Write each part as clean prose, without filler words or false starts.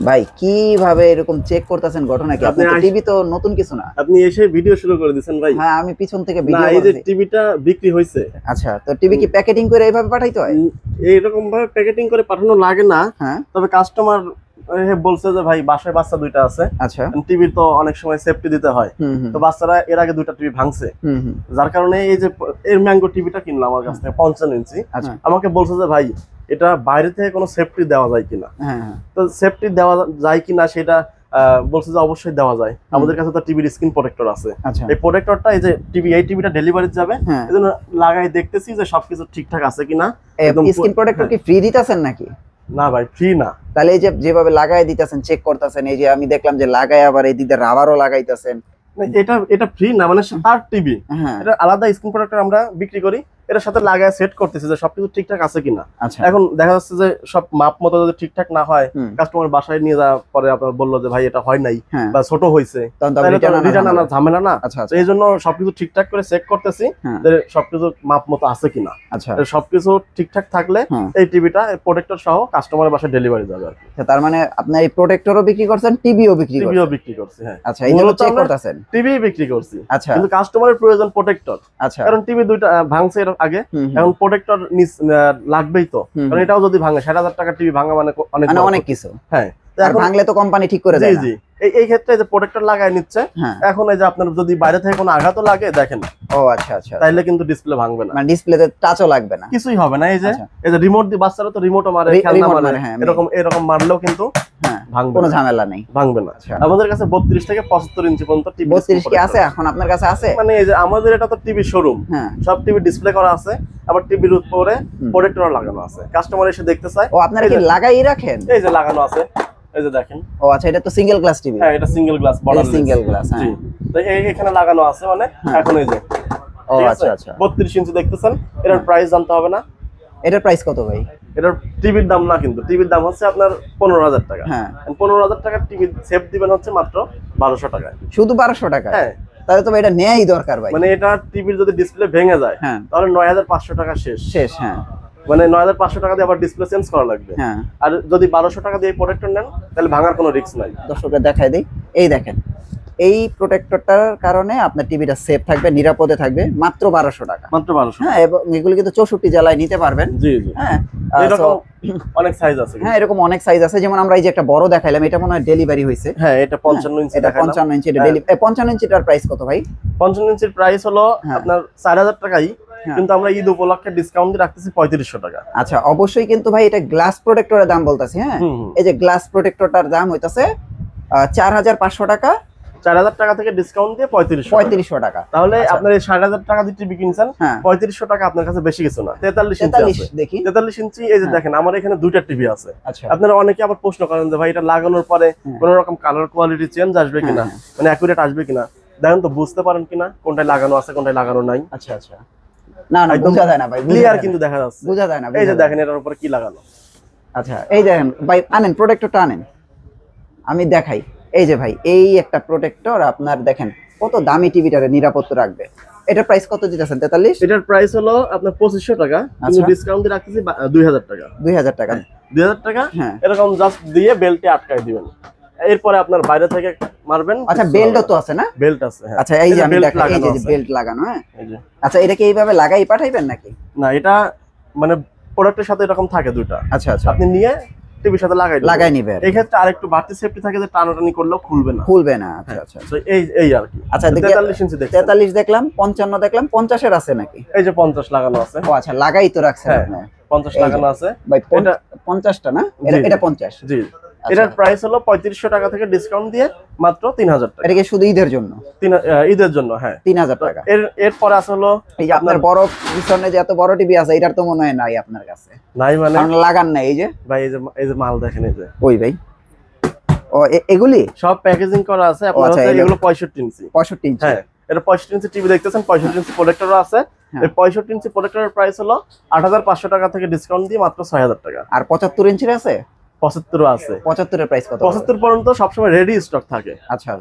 ভাই কিভাবে এরকম চেক করতেছেন ঘটনা কি? আপনি তো টিভি তো নতুন কিছু না, আপনি এসে ভিডিও শুরু করে দিয়েছেন ভাই। হ্যাঁ আমি পিছন থেকে ভিডিও না, এই যে টিভিটা বিক্রি হয়েছে। আচ্ছা, তো টিভি কি প্যাকেটিং করে এইভাবে পাঠাইতে হয়? এইরকম ভাবে প্যাকেটিং করে পাঠানো লাগে না, হ্যাঁ তবে কাস্টমার বলছে যে ভাই বাসায় বাচ্চা দুইটা আছে, আচ্ছা টিভির তো অনেক সময় সেফটি দিতে হয়, তো বাচ্চারা এর আগে দুইটা টিভি ভাঙছে, যার কারণে এই যে এর ম্যাঙ্গো টিভিটা কিনলাম আমার কাছ থেকে 55 ইঞ্চি। আমাকে বলছে যে ভাই এটা বাইরে থেকে কোনো সেফটি দেওয়া যায় কিনা, তো সেফটি দেওয়া যায় কিনা সেটা বলছে যে অবশ্যই দেওয়া যায়। আমাদের কাছে তো টিভির স্ক্রিন প্রোটেক্টর আছে, এই প্রোটেক্টরটা এই যে এই টিভিটা ডেলিভারি যাবে, এজন্য লাগাই দেখতেছি যে সবকিছু ঠিকঠাক আছে কিনা। একদম স্ক্রিন প্রোটেক্টর কি ফ্রি দিতেছেন নাকি? না ভাই, ফ্রি না। তাহলে এই যে যেভাবে লাগাই দিতেছেন, চেক করতেছেন, এই যে আমি দেখলাম যে লাগাই আবার এই দিকে রাবারও লাগাইতেছেন, এটা ফ্রি না, মানে তার টিভি, এটা আলাদা স্ক্রিন প্রোটেক্টর আমরা বিক্রি করি, এর সাথে লাগায় সেট করতেছি যে সবকিছু ঠিকঠাক আছে কিনা। এখন দেখা যাচ্ছে যে সব মাপ মতো যদি ঠিকঠাক না হয়, কাস্টমার বাসায় নিয়ে যাওয়ার পরে আপনার বললো যে ভাই এটা হয় নাই বা ছোট হয়েছে, রিটার্ন আনার ঝামেলা না, এই জন্য সবকিছু ঠিকঠাক করে চেক করতেছি যে সবকিছু মাপ মতো আছে কিনা। সবকিছু ঠিকঠাক থাকলে এই টিভিটা প্রোটেক্টর সহ কাস্টমারের বাসায় ডেলিভারি যাবে আর কি। তার মানে আপনি এই প্রোটেক্টরও বিক্রি করছেন, টিভিও বিক্রি করছেন? হ্যাঁ। আচ্ছা, এইগুলো চেক করতেছেন? টিভি বিক্রি করছি, আচ্ছা, কিন্তু কাস্টমারের প্রয়োজন প্রোটেক্টর। আচ্ছা, কারণ টিভি দুইটা ভাঙছে এর আগে, এখন প্রোটেক্টর লাগবেই তো, কারণ এটাও যদি ভাঙে 60,000 টাকা টিভি ভাঙা মানে অনেক কিছু। হ্যাঁ, ভাঙলে তো কোম্পানি ঠিক করে দেয়। জি জি, এই ক্ষেত্রে যে প্রোটেক্টর লাগায় নিচ্ছে, এখন এই যে আপনার যদি বাইরে থেকে কোনো আঘাতও লাগে দেখেন, ও আচ্ছা আচ্ছা, তাইলে কিন্তু ডিসপ্লে ভাঙবে না, মানে ডিসপ্লেতে টাচও লাগবে না, কিছুই হবে না। এই যে রিমোট দিয়ে বাচ্চারা তো রিমোটও মারে, খেলনা মারে, এরকম মারলেও কিন্তু ভাঙবে, কোনো ঝামেলা নেই, ভাঙবে না। আমাদের কাছে 32 থেকে 75 ইঞ্চি পর্যন্ত টিভি। 32 কি আছে এখন আপনার কাছে? আছে, মানে এই যে আমাদের এটা তো টিভি শোরুম, সব টিভি ডিসপ্লে করা আছে, আবার টিভির উপরে প্রোটেক্টর লাগানো আছে, কাস্টমার এসে দেখতে চায়। ও আপনারা কি লাগাই রাখেন? এই যে লাগানো আছে, এই যে দেখেন। ও আচ্ছা, এটা তো সিঙ্গেল গ্লাস টিভি? হ্যাঁ, এটা সিঙ্গেল গ্লাস, বড় সিঙ্গেল গ্লাস। জি, তো এখানে লাগানো আছে, মানে এখন এই যে, ও আচ্ছা আচ্ছা, 32 ইঞ্চি দেখতেছেন। এটার প্রাইস জানতে হবে না? এটার প্রাইস কত ভাই? এটার টিভির দাম না, কিন্তু টিভির দাম হচ্ছে আপনার 15,000 টাকা। হ্যাঁ, 15,000 টাকার টিভি সেভ দিবেন হচ্ছে মাত্র 1200 টাকায়। শুধু 1200 টাকা? হ্যাঁ, তাহলে তো এটা নেয়াই দরকার ভাই। মানে এটা টিভির যদি ডিসপ্লে ভেঙে যায়, তাহলে 9,500 টাকা শেষ। হ্যাঁ, মানে 9,500 টাকা দিয়ে আবার ডিসপ্লে চেঞ্জ করা লাগবে। আর যদি 1200 টাকা দিয়ে প্রোটেক্টর নেন, তাহলে ভাঙার কোনো রিস্ক নাই। দর্শকদের দেখাই দেই, এই দেখেন, এই প্রোটেক্টরটার কারণে আপনার টিভিটা সেফ থাকবে, নিরাপদে থাকবে, মাত্র 1200 টাকা। মাত্র 1200। হ্যাঁ, এবং এগুলো কিন্তু 64 জেলায় নিতে পারবেন। জি জি, হ্যাঁ, এরকম অনেক সাইজ আছে। হ্যাঁ, এরকম অনেক সাইজ আছে, যেমন আমরা এই যে একটা বড় দেখাইলাম, এটা মনে হয় ডেলিভারি হয়েছে। হ্যাঁ, এটা 55 ইঞ্চি দেখাইলাম। 55 ইঞ্চি, এটা 55 ইঞ্চিটার প্রাইস কত ভাই? 55 ইঞ্চির প্রাইস হলো আপনার 4000 টাকাই, কিন্তু আমরা ঈদ উপলক্ষে ডিসকাউন্ট দিয়ে রাখতেছি 3500 টাকা। আচ্ছা, অবশ্যই কিন্তু ভাই এটা গ্লাস প্রোটেক্টরের দাম বলতাছি। হ্যাঁ, এই যে গ্লাস প্রোটেক্টরটার দাম হইতাছে 4500 টাকা, 4000 টাকা থেকে ডিসকাউন্ট দিয়ে 3500 টাকা। তাহলে আপনার এই 6000 টাকা দিয়ে টিভি কিনছেন, 3500 টাকা আপনার কাছে বেশি কিছু না। 43 ইঞ্চি আছে, দেখি 43 ইঞ্চি। এই যে দেখেন, আমার এখানে দুইটা টিভি আছে। আপনারা অনেকে আবার প্রশ্ন করেন যে ভাই এটা লাগানোর পরে কোন রকম কালার কোয়ালিটি চেঞ্জ আসবে কিনা, মানে অ্যাকুরেট আসবে কিনা, দেখেন তো বুঝতে পারেন কিনা কোনটায় লাগানো আছে কোনটায় লাগানো নাই। আচ্ছা আচ্ছা, না না বোঝা যায় না ভাই, ক্লিয়ার কিন্তু দেখা যাচ্ছে, বোঝা যায় না। এই যে দেখেন এটার উপরে কি লাগানো। আচ্ছা, এই দেখেন ভাই, আনেন প্রোটেক্টরটা আনেন, আমি দেখাই। এই যে ভাই, এই একটা প্রোটেক্টর আপনার দেখেন কত দামি টিভিটারে নিরাপত্তা রাখবে। এটার প্রাইস কত দিতেছেন? 43? এটার প্রাইস হলো আপনার 2500 টাকা, কিন্তু ডিসকাউন্ট দিয়ে রাখতেছি 2000 টাকা। 2000 টাকা? 2000 টাকা এরকম জাস্ট দিয়ে বেল্টে আটকায় দিবেন, এরপরে আপনার বাইরে থেকে মারবেন। আচ্ছা, বেল্টও তো আছে না? বেল্ট আছে, হ্যাঁ। আচ্ছা, এই যে আমি দেখাই, এই যে বেল্ট লাগানো। হ্যাঁ, আচ্ছা, এটা কি এইভাবে লাগাই পাঠাইবেন নাকি? না, এটা মানে প্রোডাক্টের সাথে এরকম থাকে দুটো। আচ্ছা আচ্ছা, আপনি নিয়ে টিভির সাথে লাগাই নিবেন। এই ক্ষেত্রে আরেকটু বাড়তি সেফটি থাকে যে টানাটানি করলেও খুলবে না। আচ্ছা আচ্ছা, তো এই আর কি। আচ্ছা, 43 ইঞ্চি দেখলাম, 43 দেখলাম, 55 দেখলাম, 50 এর আছে নাকি? এই যে 50 লাগানো আছে। ও আচ্ছা, লাগাই তো রাখছেন আপনি? 50 লাগানো আছে ভাই, 50টা না? এটা 50? জি। এটার প্রাইস হলো 3500 টাকা থেকে ডিসকাউন্ট দিয়ে মাত্র 3000 টাকা। এটা কি শুধু ঈদের জন্য? ঈদের জন্য, হ্যাঁ, 3000 টাকা। এরপরে আছে হলো এই যে আপনার বড় পিছনে যে এত বড় টিভি আছে, এটার তো মনে হয় নাই আপনার কাছে? নাই মানে কারণ লাগান না। এই যে ভাই, এই যে মাল দেখেন, এই যে ওই ভাই, ও এগুলি সব প্যাকেজিং করা আছে আপনার। এগুলো 65 ইঞ্চি। 65 ইঞ্চি? হ্যাঁ, এটা 65 ইঞ্চি টিভি দেখতেছেন, 65 ইঞ্চি প্রোটেক্টরও আছে। এই 65 ইঞ্চি প্রোটেক্টরের প্রাইস হলো 8500 টাকা থেকে ডিসকাউন্ট দিয়ে মাত্র 6000 টাকা। আর 75 ইঞ্চির আছে? 75 আছে। 75 এর প্রাইস কত? 75 পর্যন্ত সবসময় রেডি স্টক থাকে। আচ্ছা,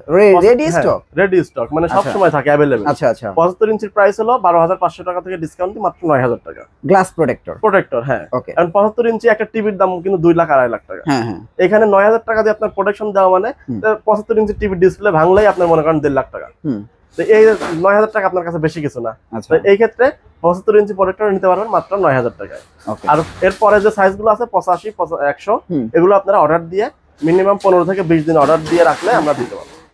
রেডি স্টক? রেডি স্টক মানে সব সময় থাকে अवेलेबल। আচ্ছা আচ্ছা। 75 ইঞ্চির প্রাইস হলো 12500 টাকা থেকে ডিসকাউন্ট দিয়ে মাত্র 9000 টাকা। Glass protector? প্রোটেক্টর, হ্যাঁ। ওকে। কারণ 75 ইঞ্চি একটা টিভির দাম কিন্তু 2 লাখ 2.5 লাখ টাকা। হ্যাঁ হ্যাঁ। এখানে 9000 টাকা দিয়ে আপনার প্রোটেকশন দেওয়া মানে 75 ইঞ্চি টিভি ডিসপ্লে ভাঙলেই আপনার মনে করেন 1.5 লাখ টাকা। তো এই 9000 টাকা আপনার কাছে বেশি কিছু না। তো এই ক্ষেত্রে 75 ইঞ্চি প্রোটেক্টর নিতে পারবেন মাত্র 9000 টাকায়। আর এরপরে যে সাইজগুলো আছে 85, 100 এগুলো আপনারা অর্ডার দিয়ে মিনিমাম 15 থেকে 20 দিন অর্ডার দিয়ে রাখলে আমরা দিতে পারবো।